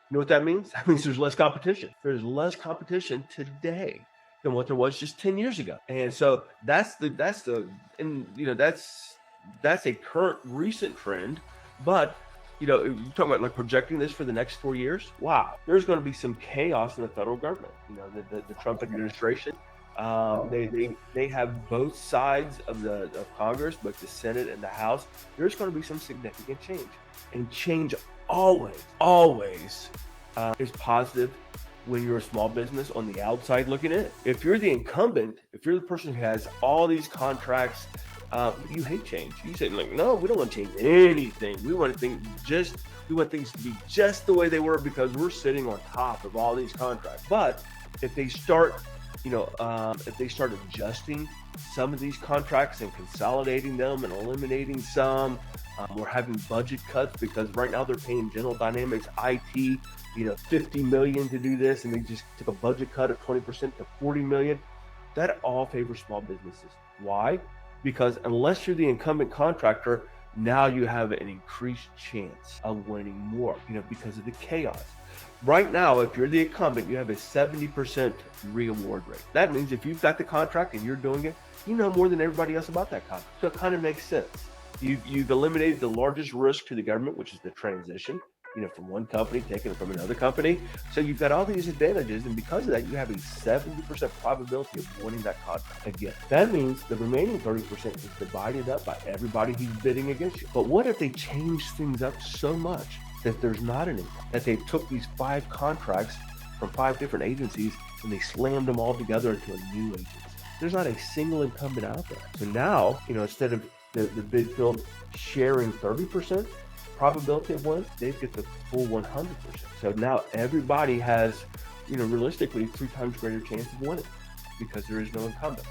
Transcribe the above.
You know what that means? That means there's less competition. There's less competition today than what there was just 10 years ago. And so and that's a current recent trend. But you're talking about like projecting this for the next 4 years. Wow, there's going to be some chaos in the federal government. The Trump administration. They have both sides of Congress, both the Senate and the House. There's going to be some significant change, and change always is positive when you're a small business on the outside looking in. If you're the incumbent, if you're the person who has all these contracts, you hate change. You say like, no, we don't want to change anything. We want things to be just the way they were because we're sitting on top of all these contracts. But if they start, if they start adjusting some of these contracts and consolidating them and eliminating some, or having budget cuts because right now they're paying General Dynamics IT, 50 million to do this, and they just took a budget cut of 20% to 40 million. That all favors small businesses. Why? Because unless you're the incumbent contractor, now you have an increased chance of winning more, because of the chaos. Right now, if you're the incumbent, you have a 70% re-award rate. That means if you've got the contract and you're doing it, you know more than everybody else about that contract. So it kind of makes sense. You've eliminated the largest risk to the government, which is the transition, from one company taking it from another company. So you've got all these advantages, and because of that, you have a 70% probability of winning that contract again. That means the remaining 30% is divided up by everybody who's bidding against you. But what if they change things up so much that there's not any, that they took these 5 contracts from 5 different agencies and they slammed them all together into a new agency? There's not a single incumbent out there. So now, instead of the bid field sharing 30% probability of win, they get the full 100%. So now everybody has, realistically 3 times greater chance of winning because there is no incumbent.